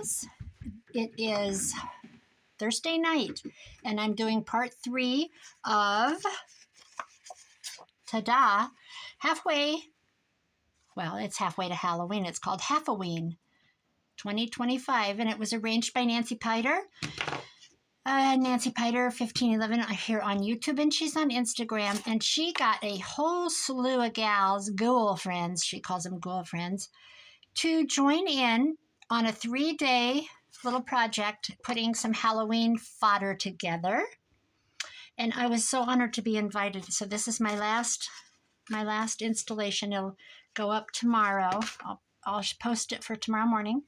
friends. It is Thursday night, and I'm doing part 3 of ta-da, it's halfway to Halloween. It's called Halfoween 2025, and it was arranged by Nancy Piter. Nancy Piter 1511 here on YouTube, and she's on Instagram, and she got a whole slew of gals, ghoul friends, she calls them ghoul friends, to join in on a 3-day little project putting some Halloween fodder together. And I was so honored to be invited. So this is my last installation. It'll go up tomorrow. I'll post it for tomorrow morning.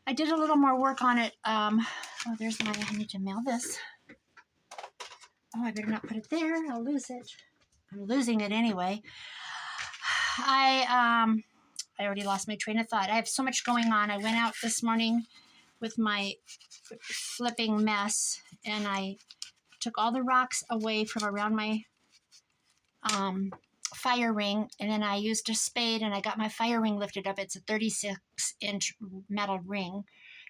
I did a little more work on it. I need to mail this. Oh, I better not put it there. I'll lose it. I'm losing it anyway. I already lost my train of thought. I have so much going on. I went out this morning with my flipping mess, and I took all the rocks away from around my fire ring, and then I used a spade, and I got my fire ring lifted up. It's a 36-inch metal ring.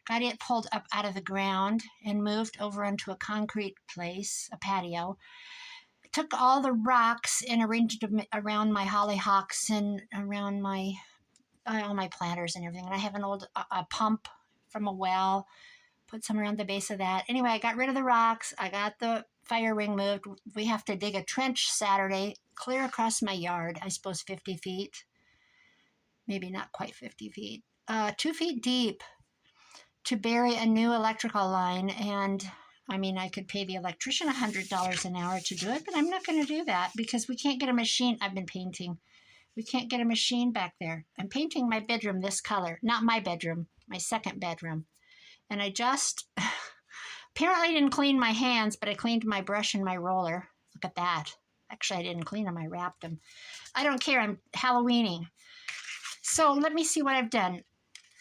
Got it pulled up out of the ground and moved over onto a concrete place, a patio. Took all the rocks and arranged them around my hollyhocks and around all my planters and everything. And I have an old pump from a well, put some around the base of that. Anyway, I got rid of the rocks. I got the fire ring moved. We have to dig a trench Saturday, clear across my yard, I suppose 50 feet. Maybe not quite 50 feet. 2 feet deep to bury a new electrical line. And I could pay the electrician $100 an hour to do it, but I'm not going to do that because we can't get a machine. I've been painting. We can't get a machine back there. I'm painting my bedroom this color. Not my bedroom, my second bedroom. And I just apparently didn't clean my hands, but I cleaned my brush and my roller. Look at that. Actually, I didn't clean them. I wrapped them. I don't care. I'm Halloweening. So let me see what I've done.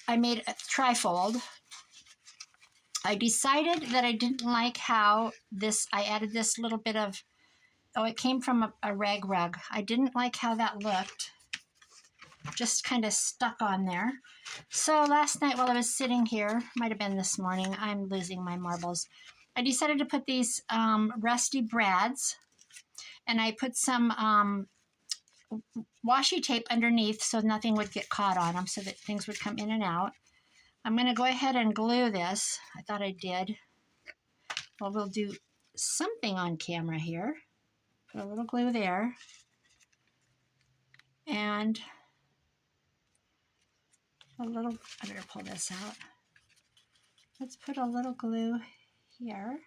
I made a trifold. I decided that I didn't like how I added this little bit of, it came from a rag rug. I didn't like how that looked. Just kind of stuck on there. So last night while I was sitting here, might have been this morning, I'm losing my marbles, I decided to put these rusty brads, and I put some washi tape underneath so nothing would get caught on them, so that things would come in and out. I'm going to go ahead and glue this. I thought I did. Well, we'll do something on camera here. Put a little glue there. And I better pull this out. Let's put a little glue here.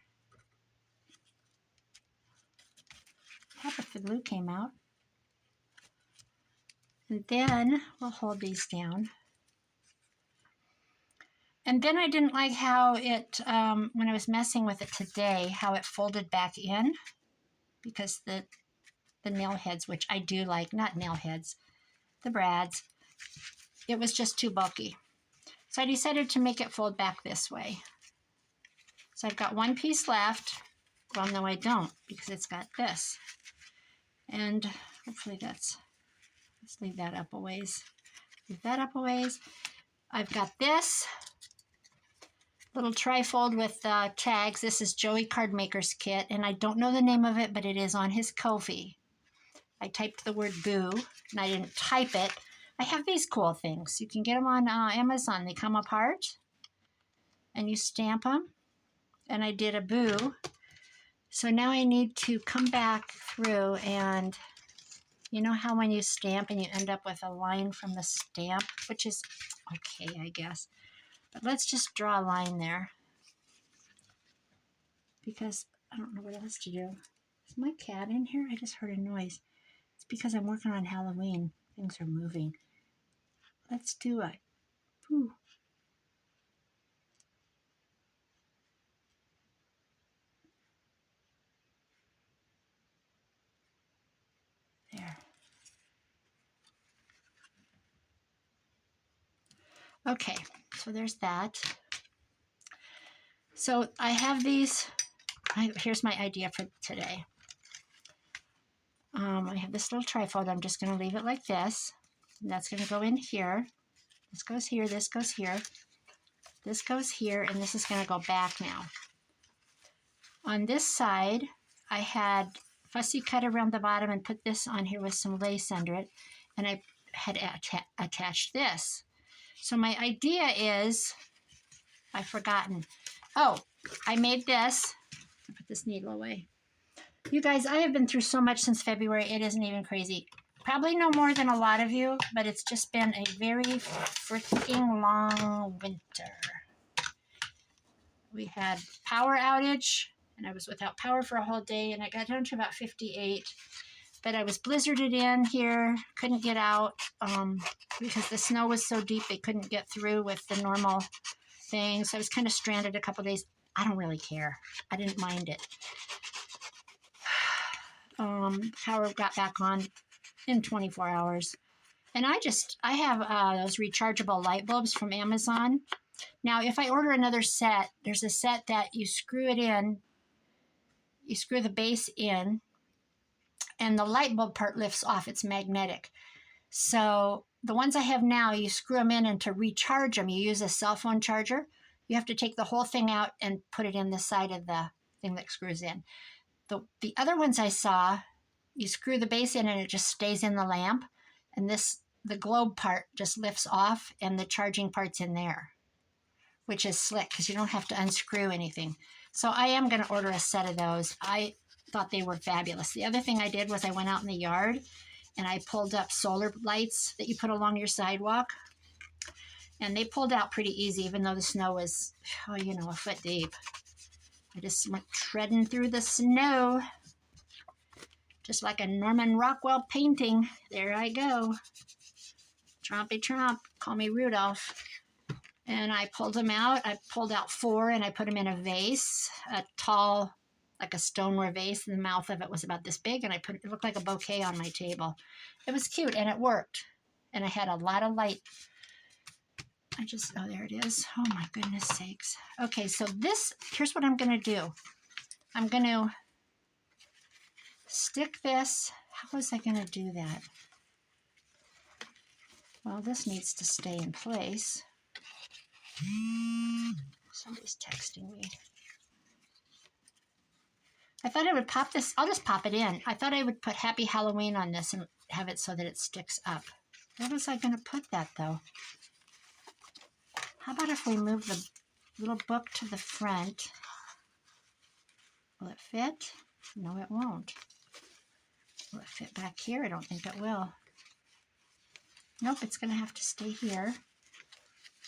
Half of the glue came out. And then we'll hold these down. And then I didn't like how it, when I was messing with it today, how it folded back in, because the nail heads, which I do like, not nail heads, the brads, it was just too bulky. So I decided to make it fold back this way. So I've got one piece left. Well, no, I don't, because it's got this. And hopefully let's leave that up a ways. Leave that up a ways. I've got this little trifold with tags. This is Joey Cardmaker's kit, and I don't know the name of it, but it is on his Ko-fi. I typed the word boo, and I didn't type it. I have these cool things. You can get them on Amazon. They come apart, and you stamp them, and I did a boo. So now I need to come back through, and you know how when you stamp and you end up with a line from the stamp, which is okay, I guess. But let's just draw a line there, because I don't know what else to do. Is my cat in here? I just heard a noise. It's because I'm working on Halloween. Things are moving. Let's do it. Ooh. There. Okay, so there's that. So I have these. Here's my idea for today. I have this little trifold. I'm just going to leave it like this. And that's going to go in here. This goes here. This goes here. This goes here, and this is going to go back now. On this side, I had fussy cut around the bottom and put this on here with some lace under it, and I had attached this. So my idea is, I've forgotten. Oh, I made this. I'll put this needle away. You guys, I have been through so much since February, it isn't even crazy. Probably no more than a lot of you, but it's just been a very freaking long winter. We had power outage, and I was without power for a whole day, and I got down to about 58. But I was blizzarded in here, couldn't get out because the snow was so deep they couldn't get through with the normal thing. So I was kind of stranded a couple days. I don't really care. I didn't mind it. Power got back on in 24 hours. And I have those rechargeable light bulbs from Amazon. Now, if I order another set, there's a set that you screw it in, you screw the base in, and the light bulb part lifts off. It's magnetic. So the ones I have now, you screw them in, and to recharge them, you use a cell phone charger. You have to take the whole thing out and put it in the side of the thing that screws in. The other ones I saw, you screw the base in and it just stays in the lamp. And the globe part just lifts off and the charging part's in there, which is slick because you don't have to unscrew anything. So I am going to order a set of those. I thought they were fabulous. The other thing I did was I went out in the yard and I pulled up solar lights that you put along your sidewalk. And they pulled out pretty easy, even though the snow was, a foot deep. I just went treading through the snow, just like a Norman Rockwell painting. There I go. Trompy Tromp, call me Rudolph. And I pulled them out. I pulled out 4 and I put them in a vase, a tall, like a stoneware vase. And the mouth of it was about this big. And it looked like a bouquet on my table. It was cute and it worked. And I had a lot of light. There it is. Oh my goodness sakes. Okay, so here's what I'm going to do. I'm going to stick this. How was I going to do that? Well, this needs to stay in place. Somebody's texting me. I thought I would pop this. I'll just pop it in. I thought I would put Happy Halloween on this and have it so that it sticks up. Where was I going to put that, though? How about if we move the little book to the front? Will it fit? No, it won't. Will it fit back here? I don't think it will. Nope, it's going to have to stay here.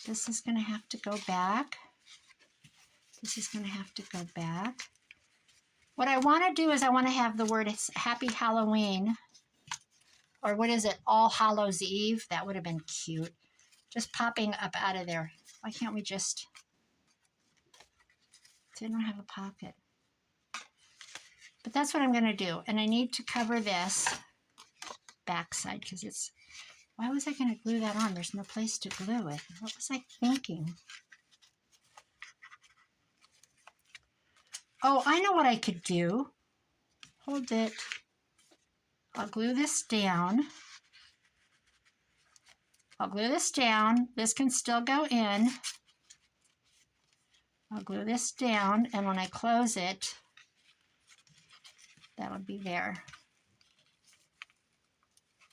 This is going to have to go back. This is going to have to go back. What I want to do is I want to have the word Happy Halloween. Or what is it? All Hallows Eve. That would have been cute. Just popping up out of there. Why can't we just... See, I don't have a pocket. But that's what I'm going to do. And I need to cover this backside because it's... Why was I going to glue that on? There's no place to glue it. What was I thinking? Oh, I know what I could do. Hold it. I'll glue this down. I'll glue this down. This can still go in. I'll glue this down, and when I close it, that'll be there.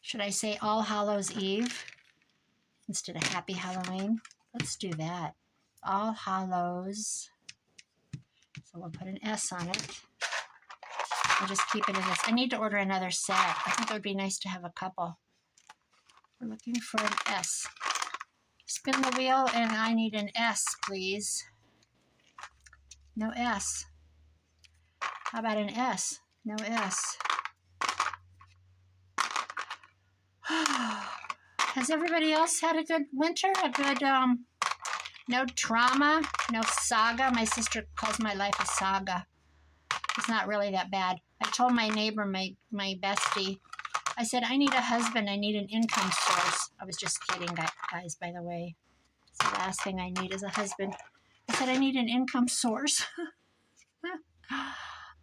Should I say All Hallows Eve instead of Happy Halloween? Let's do that. All Hallows. So we'll put an S on it. I'll just keep it in this. I need to order another set. I think it would be nice to have a couple. We're looking for an S. Spin the wheel, and I need an S, please. No S. How about an S? No S. Has everybody else had a good winter? A good, no trauma, no saga? My sister calls my life a saga. It's not really that bad. I told my neighbor, my bestie, I said, I need a husband. I need an income source. I was just kidding, guys, by the way. It's the last thing I need is a husband. I said, I need an income source.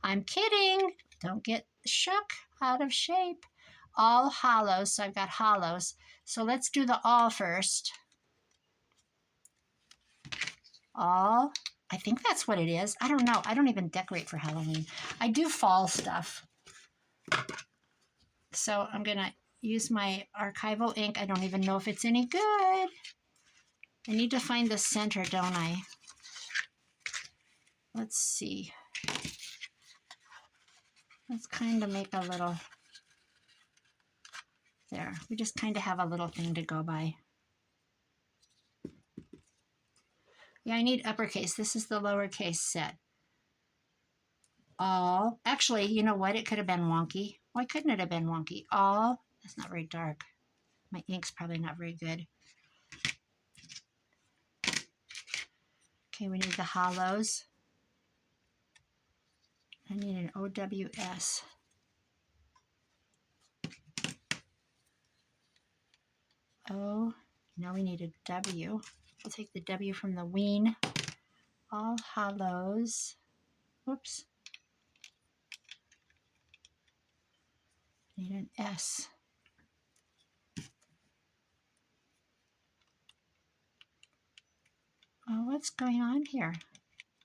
I'm kidding. Don't get shook out of shape. All Hallows. So I've got hollows. So let's do the all first. All, I think that's what it is. I don't know. I don't even decorate for Halloween. I do fall stuff. So I'm going to use my archival ink. I don't even know if it's any good. I need to find the center, don't I? Let's see. Let's kind of make a little, there. We just kind of have a little thing to go by. Yeah, I need uppercase. This is the lowercase set. All, actually, you know what? It could have been wonky. Why couldn't it have been wonky? All, that's not very dark. My ink's probably not very good. Okay, we need the hollows. I need an OWS. O, now we need a W. I'll take the W from the ween. All hollows. Whoops. Need an S. Oh, what's going on here?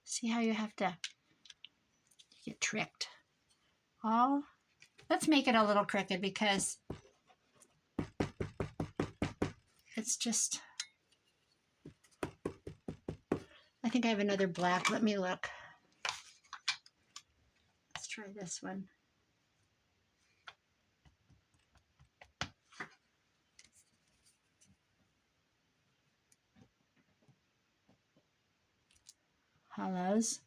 See how you have to get tricked. All, let's make it a little crooked because it's just, I think I have another black. Let me look. Let's try this one. Hollows.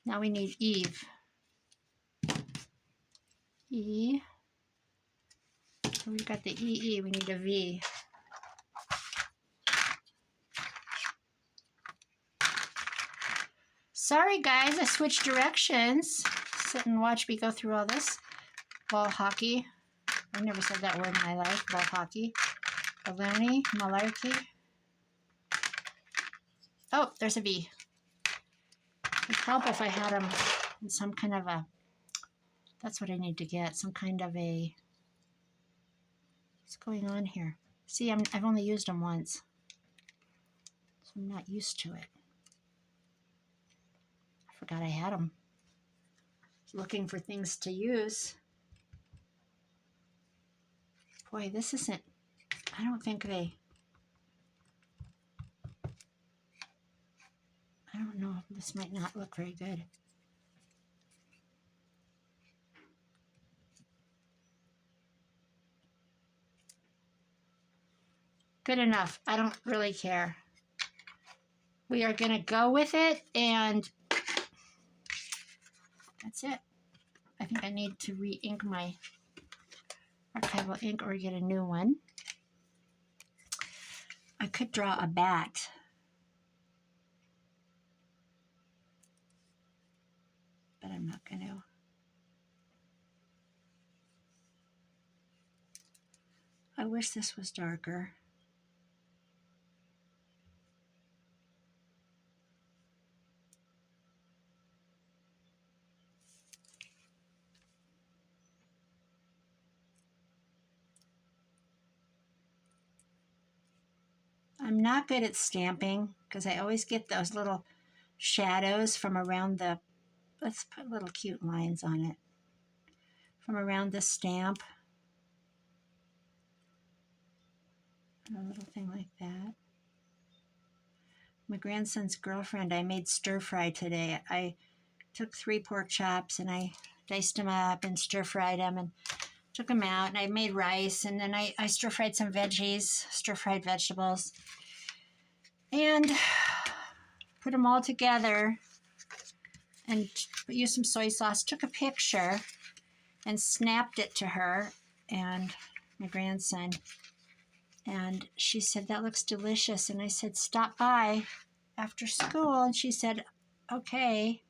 Now we need Eve. E. So we've got the EE. We need a V. Sorry guys, I switched directions. Sit and watch me go through all this. Ball hockey. I never said that word in my life. Ball hockey. Baloney. Malarkey. Oh, there's a V. It'd help if I had them in some kind of a, that's what I need to get. Some kind of a, what's going on here? See, I've only used them once. So I'm not used to it. I forgot I had them. Looking for things to use. Boy, this isn't, I don't think they, I don't know, this might not look very good. Good enough. I don't really care. We are going to go with it, and that's it. I think I need to re-ink my archival ink or get a new one. I could draw a bat. But I'm not going to. I wish this was darker. I'm not good at stamping because I always get those little shadows from around the, let's put little cute lines on it, from around the stamp. A little thing like that. My grandson's girlfriend, I made stir fry today. I took 3 pork chops and I diced them up and stir fried them and took them out, and I made rice, and then I stir fried some veggies, stir fried vegetables, and put them all together and used some soy sauce, took a picture and snapped it to her and my grandson, and she said, that looks delicious. And I said, stop by after school. And she said, okay.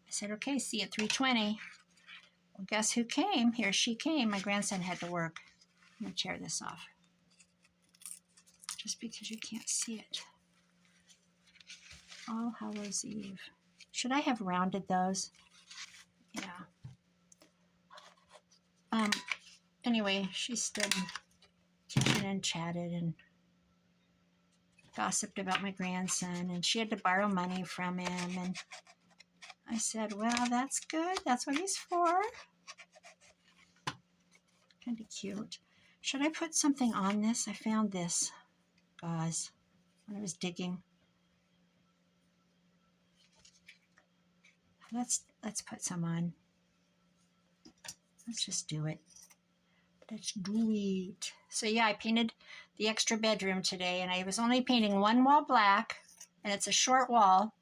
I said, okay, see you at 3:20. Well, guess who came? Here she came. My grandson had to work. I'm going to tear this off just because you can't see it. All Hallows Eve. Should I have rounded those? Yeah. Anyway, she stood in the kitchen and chatted, and gossiped about my grandson, and she had to borrow money from him. And I said, well, that's good. That's what he's for. Kind of cute. Should I put something on this? I found this gauze when I was digging. Let's put some on. Let's just do it. Let's do it. So yeah, I painted the extra bedroom today, and I was only painting one wall black, and it's a short wall,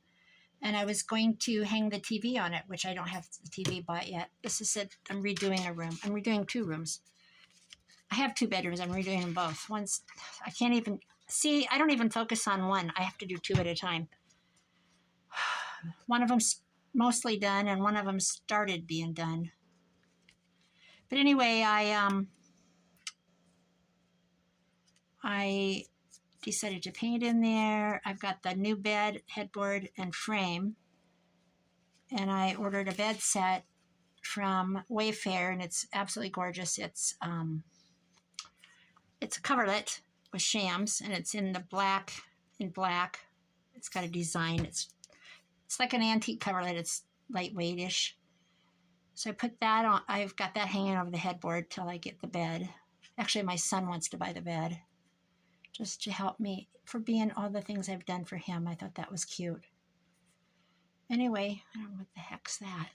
and I was going to hang the TV on it, which I don't have the TV bought yet. This is it. I'm redoing a room. I'm redoing 2 rooms. I have 2 bedrooms. I'm redoing them both. One's, I can't even, see, I don't even focus on one. I have to do 2 at a time. One of them's mostly done, and one of them started being done. But anyway, I decided to paint in there. I've got the new bed, headboard, and frame. And I ordered a bed set from Wayfair, and it's absolutely gorgeous. It's a coverlet with shams, and it's in black. It's got a design. It's like an antique coverlet. It's lightweightish. So I put that on. I've got that hanging over the headboard till I get the bed. Actually, my son wants to buy the bed just to help me for being all the things I've done for him. I thought that was cute. Anyway, I don't know what the heck's that.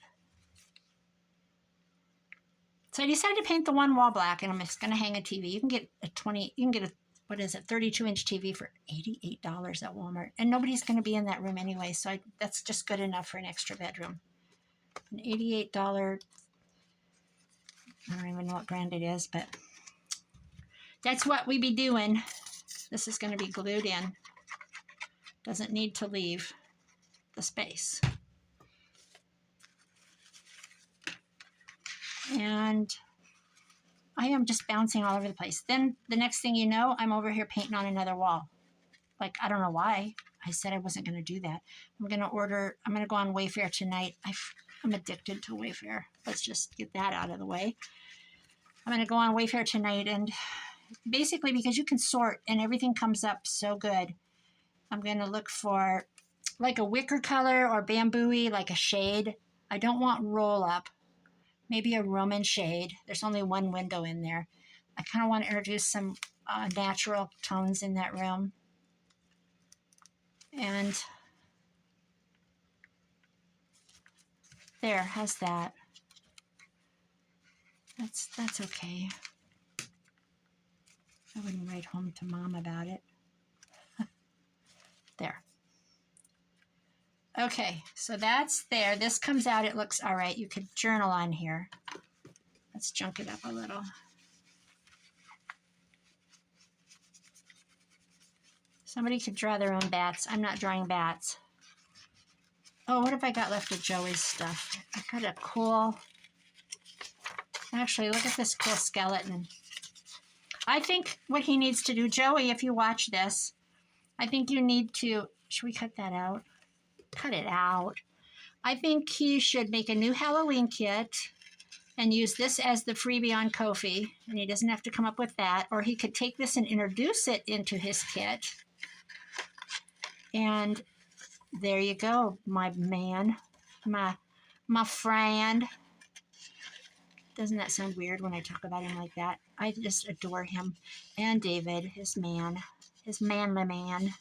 So I decided to paint the one wall black, and I'm just going to hang a TV. You can get a 32-inch TV for $88 at Walmart. And nobody's going to be in that room anyway, so that's just good enough for an extra bedroom. An $88, I don't even know what brand it is, but that's what we be doing. This is going to be glued in. Doesn't need to leave the space. And I am just bouncing all over the place. Then the next thing you know, I'm over here painting on another wall. Like, I don't know why. I said I wasn't going to do that. I'm going to go on Wayfair tonight. I'm addicted to Wayfair. Let's just get that out of the way. I'm going to go on Wayfair tonight, and basically because you can sort and everything comes up so good, I'm going to look for like a wicker color or bamboo-y, like a shade. I don't want roll up. Maybe a Roman shade. There's only one window in there. I kind of want to introduce some natural tones in that room. And there, how's that? That's okay. I wouldn't write home to Mom about it. There. Okay, so that's there. This comes out. It looks all right. You could journal on here. Let's junk it up a little. Somebody could draw their own bats. I'm not drawing bats. Oh, what have I got left of Joey's stuff? I got a cool... Actually, look at this cool skeleton. I think what he needs to do, Joey, if you watch this, I think you need to... Should we cut that out? Cut it out. I think he should make a new Halloween kit and use this as the freebie on Ko-fi, and he doesn't have to come up with that, or he could take this and introduce it into his kit. And there you go, my man, my friend. Doesn't that sound weird when I talk about him like that? I just adore him. And David, his manly man.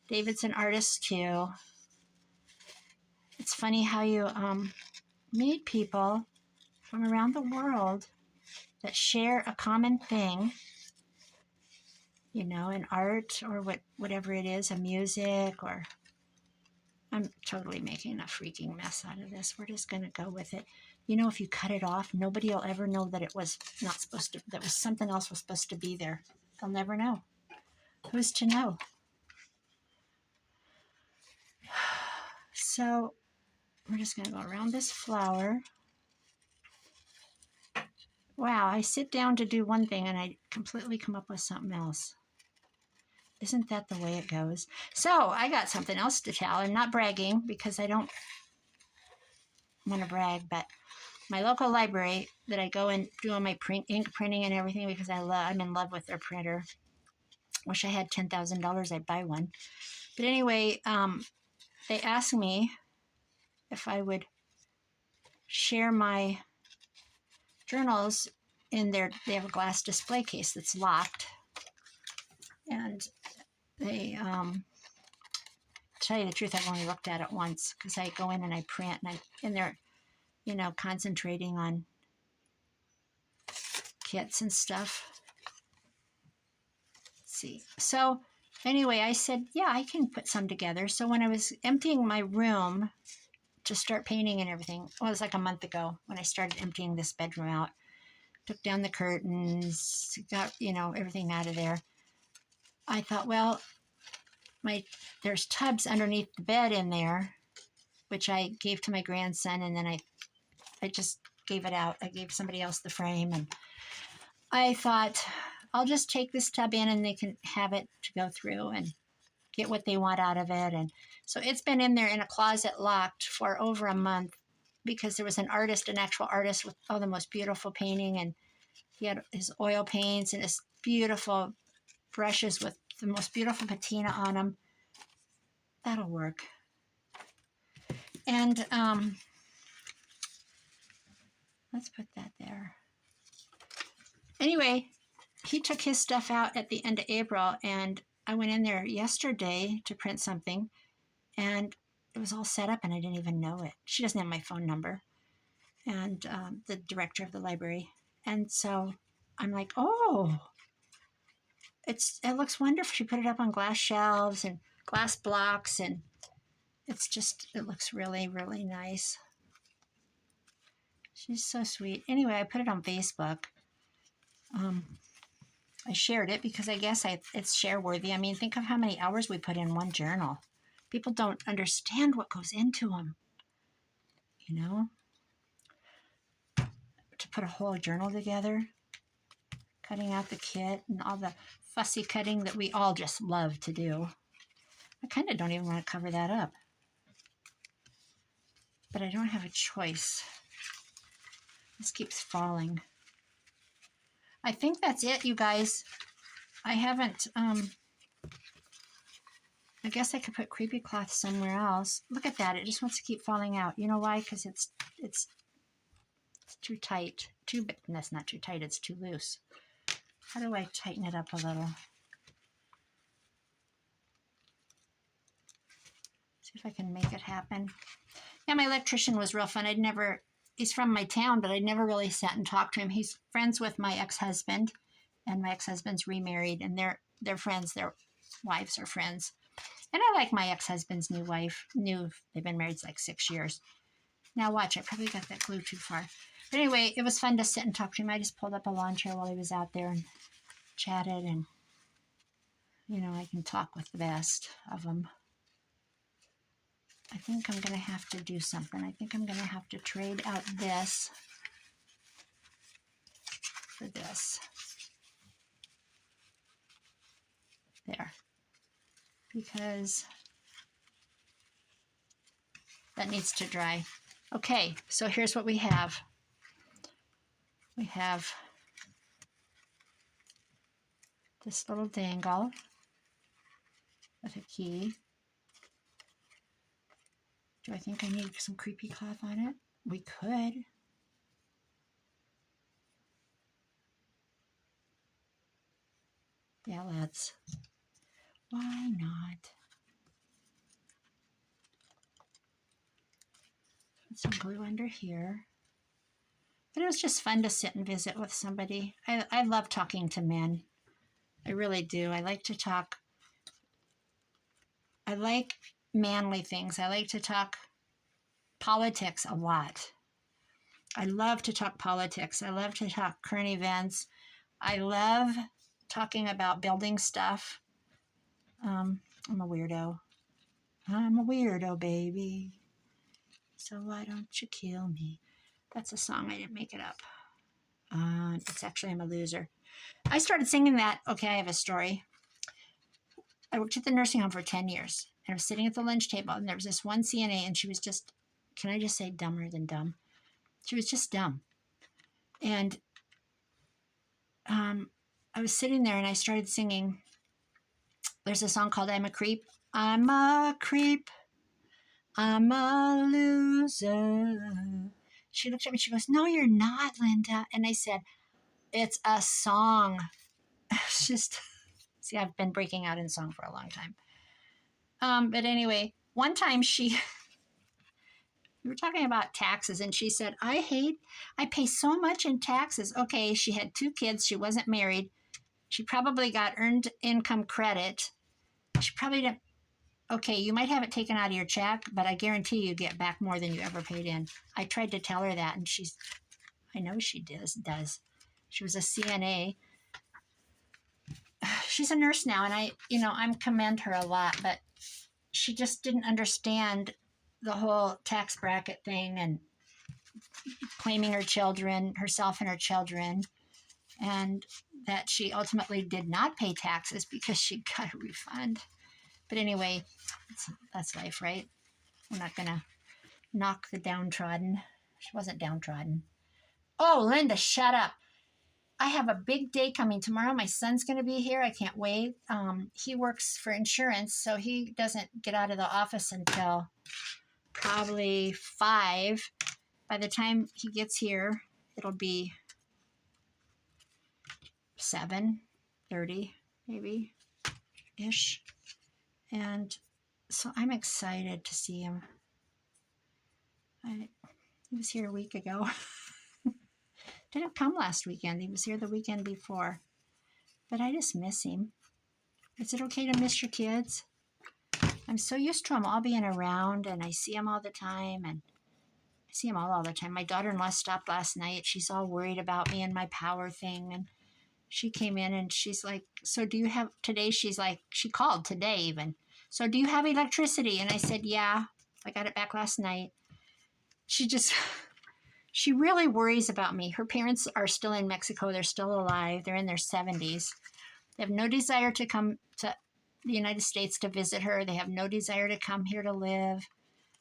David's an artist too. It's funny how you meet people from around the world that share a common thing, you know, in art or whatever it is, a music, or... I'm totally making a freaking mess out of this. We're just going to go with it. You know, if you cut it off, nobody will ever know that it was not supposed to, that was something else was supposed to be there. They'll never know. Who's to know? So we're just going to go around this flower. Wow, I sit down to do one thing and I completely come up with something else. Isn't that the way it goes? So I got something else to tell. I'm not bragging because I don't want to brag, but my local library that I go and do all my ink printing and everything because I'm in love with their printer. Wish I had $10,000, I'd buy one. But anyway, they asked me if I would share my journals in they have a glass display case that's locked. And they, to tell you the truth, I've only looked at it once because I go in and I print and they're, concentrating on kits and stuff. Let's see. So anyway, I said, yeah, I can put some together. So when I was emptying my room to start painting and everything, it was like a month ago when I started emptying this bedroom out, took down the curtains, got, everything out of there. I thought, well, there's tubs underneath the bed in there, which I gave to my grandson, and then I just gave it out. I gave somebody else the frame, and I thought, I'll just take this tub in and they can have it to go through and get what they want out of it. And so it's been in there in a closet locked for over a month because there was an actual artist with all the most beautiful painting, and he had his oil paints and his beautiful brushes with the most beautiful patina on them. That'll work. And let's put that there. Anyway, he took his stuff out at the end of April, and I went in there yesterday to print something, and it was all set up, and I didn't even know it. She doesn't have my phone number, and the director of the library. And so I'm like, oh, it looks wonderful. She put it up on glass shelves and glass blocks, and it looks really, really nice. She's so sweet. Anyway, I put it on Facebook. I shared it because I guess it's share worthy. I mean, think of how many hours we put in one journal. People don't understand what goes into them, to put a whole journal together, cutting out the kit and all the fussy cutting that we all just love to do. I kind of don't even want to cover that up, but I don't have a choice. This keeps falling. I think that's it, you guys. I haven't, I guess I could put creepy cloth somewhere else. Look at that. It just wants to keep falling out. You know why? Because it's too tight. That's not too tight. It's too loose. How do I tighten it up a little? See if I can make it happen. Yeah, my electrician was real fun. He's from my town, but I'd never really sat and talked to him. He's friends with my ex-husband, and my ex-husband's remarried, and they're friends. Their wives are friends. And I like my ex-husband's new wife. They've been married like 6 years. Now watch, I probably got that glue too far. But anyway, it was fun to sit and talk to him. I just pulled up a lawn chair while he was out there and chatted, and I can talk with the best of them. I think I'm going to have to do something. I think I'm going to have to trade out this for this. There. Because that needs to dry. Okay, so here's what we have. We have this little dangle with a key. Do I think I need some creepy cloth on it? We could. Yeah, why not? Put some glue under here. But it was just fun to sit and visit with somebody. I love talking to men. I really do. I like to talk. I like manly things. I like to talk politics a lot. I love to talk politics. I love to talk current events. I love talking about building stuff. I'm a weirdo. I'm a weirdo, baby. So why don't you kill me? That's a song. I didn't make it up. It's actually I'm a Loser. I started singing that. Okay, I have a story. I worked at the nursing home for 10 years. And I was sitting at the lunch table, and there was this one CNA, and she was just, can I just say dumber than dumb? She was just dumb. And I was sitting there, and I started singing, There's a song called I'm a Creep. I'm a creep. I'm a loser. She looked at me. She goes, no, you're not, Linda. And I said, it's a song. It's just, see, I've been breaking out in song for a long time. But anyway, one time we were talking about taxes, and she said, I pay so much in taxes. Okay, she had 2 kids. She wasn't married. She probably got earned income credit. She probably didn't. Okay, you might have it taken out of your check, but I guarantee you get back more than you ever paid in. I tried to tell her that, and I know she does. She was a CNA. She's a nurse now, and I commend her a lot, but she just didn't understand the whole tax bracket thing and claiming herself and her children, and that she ultimately did not pay taxes because she got a refund. But anyway, that's life, right? We're not going to knock the downtrodden. She wasn't downtrodden. Oh, Linda, shut up. I have a big day coming tomorrow. My son's going to be here. I can't wait. He works for insurance, so he doesn't get out of the office until probably 5. By the time he gets here, it'll be 7:30, maybe ish. And so I'm excited to see him. He was here a week ago. Didn't come last weekend. He was here the weekend before. But I just miss him. Is it okay to miss your kids? I'm so used to them all being around, and I see them all the time, and I see them all the time. My daughter-in-law stopped last night. She's all worried about me and my power thing, and she came in and she's like, so do you have, today she's like, she called today even. So do you have electricity? And I said, yeah, I got it back last night. She really worries about me. Her parents are still in Mexico. They're still alive. They're in their 70s. They have no desire to come to the United States to visit her. They have no desire to come here to live.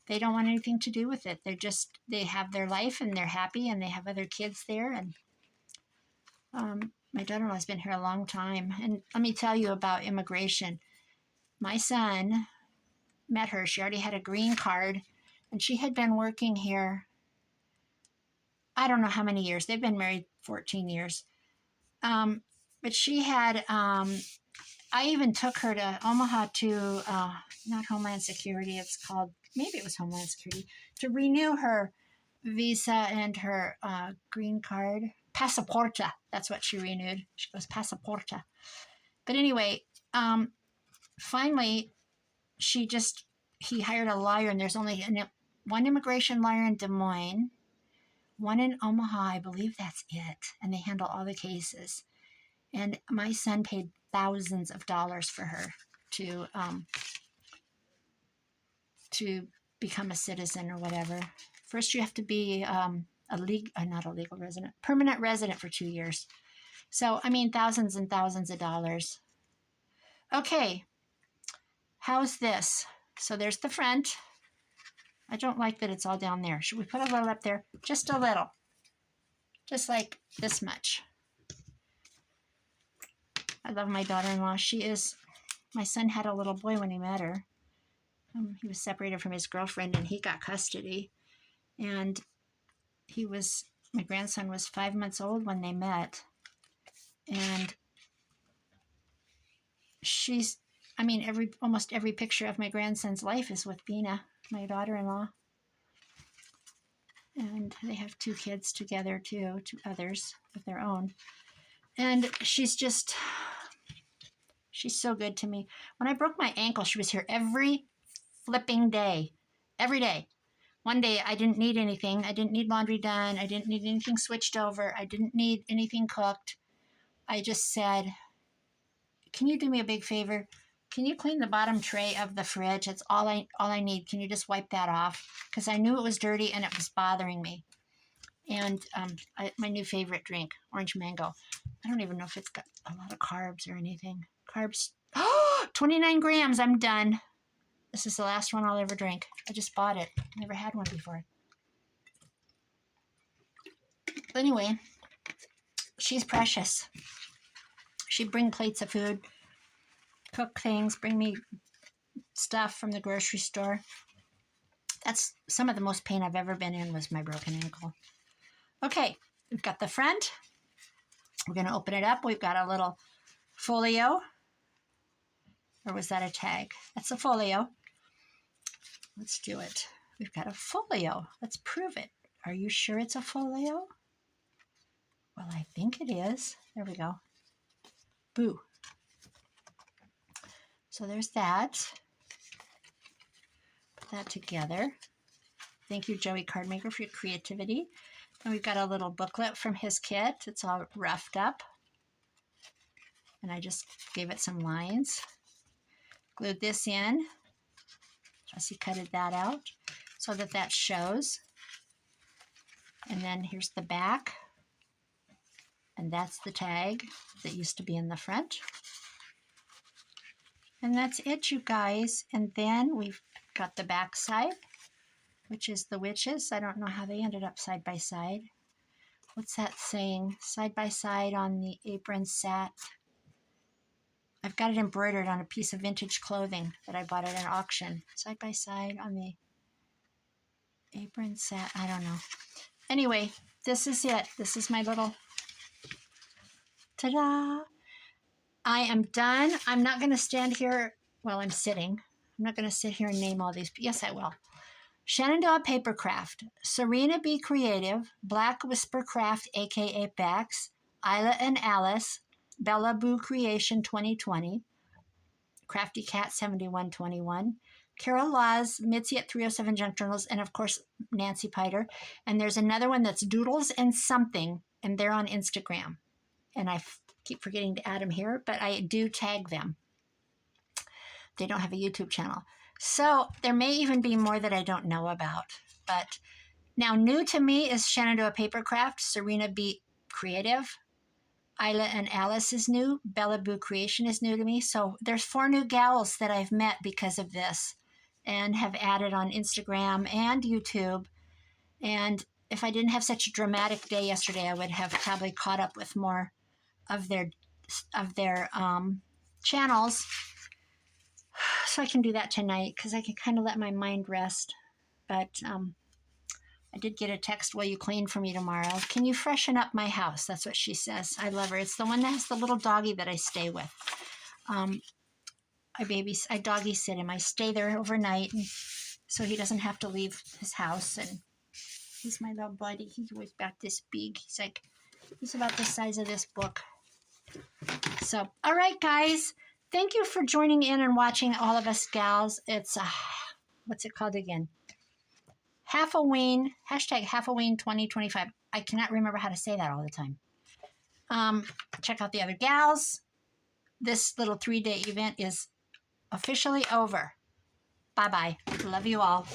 They don't want anything to do with it. They have their life and they're happy and they have other kids there. And my daughter-in-law has been here a long time. And let me tell you about immigration. My son met her. She already had a green card and she had been working here. I don't know how many years. They've been married 14 years. But she had, I even took her to Omaha to, not Homeland Security, it's called, maybe it was Homeland Security, to renew her visa and her green card. Pasaporta, that's what she renewed. She goes, Pasaporta. But anyway, finally, he hired a lawyer, and there's only one immigration lawyer in Des Moines, one in Omaha, I believe that's it, and they handle all the cases. And my son paid thousands of dollars for her to become a citizen or whatever. First, you have to be not a legal resident, permanent resident for 2 years. So, I mean, thousands and thousands of dollars. Okay, how's this? So there's the front. I don't like that it's all down there. Should we put a little up there? Just a little. Just like this much. I love my daughter-in-law. My son had a little boy when he met her. He was separated from his girlfriend and he got custody. And my grandson was 5 months old when they met. And almost every picture of my grandson's life is with Bina, my daughter-in-law. And they have 2 kids together too, 2 others of their own. And she's so good to me. When I broke my ankle, she was here every flipping day. Every day. One day I didn't need anything. I didn't need laundry done. I didn't need anything switched over. I didn't need anything cooked. I just said, can you do me a big favor? Can you clean the bottom tray of the fridge? That's all I need. Can you just wipe that off? Because I knew it was dirty and it was bothering me. And my new favorite drink, orange mango. I don't even know if it's got a lot of carbs or anything. Carbs. 29 grams. I'm done. This is the last one I'll ever drink. I just bought it. Never had one before. But anyway, she's precious. She'd bring plates of food. cook things, bring me stuff from the grocery store. That's some of the most pain I've ever been in was my broken ankle. Okay, we've got the front. We're going to open it up. We've got a little folio. Or was that a tag? That's a folio. Let's do it. We've got a folio. Let's prove it. Are you sure it's a folio? Well, I think it is. There we go. Boo. So there's that. Put that together. Thank you, Joey Cardmaker, for your creativity. And we've got a little booklet from his kit. It's all roughed up. And I just gave it some lines. Glued this in. Jesse cutted that out so that that shows. And then here's the back. And that's the tag that used to be in the front. And that's it, you guys. And then we've got the back side, which is the witches. I don't know how they ended up side by side. What's that saying? Side by side on the apron sat. I've got it embroidered on a piece of vintage clothing that I bought at an auction. Side by side on the apron sat. I don't know. Anyway, this is it. This is my little ta-da. I am done. I'm not going to stand here while I'm sitting. I'm not going to sit here and name all these. Yes, I will. Shenandoah Papercraft, Serena B. Creative, Black Whisper Craft, a.k.a. Bax, Isla and Alice, Bella Boo Creation 2020, Crafty Cat 7121, Carol Laws, Mitzi at 307 Junk Journals, and of course, Nancy Piter. And there's another one that's Doodles and Something, and they're on Instagram. And I keep forgetting to add them here, but I do tag them. They don't have a YouTube channel. So there may even be more that I don't know about. But now new to me is Shenandoah Papercraft, Serena B. Creative, Isla and Alice is new, Bella Boo Creation is new to me. So there's 4 new gals that I've met because of this and have added on Instagram and YouTube. And if I didn't have such a dramatic day yesterday, I would have probably caught up with more of their channels. So I can do that tonight because I can kind of let my mind rest. But I did get a text, will you clean for me tomorrow? Can you freshen up my house? That's what she says. I love her. It's the one that has the little doggy that I stay with. I doggy sit him. I stay there overnight so he doesn't have to leave his house. And he's my little buddy. He's always about this big. He's about the size of this book. So, all right, guys. Thank you for joining in and watching all of us gals. It's, what's it called again? Halloween, #Halloween 2025. I cannot remember how to say that all the time. Check out the other gals. This little 3-day event is officially over. Bye-bye. Love you all.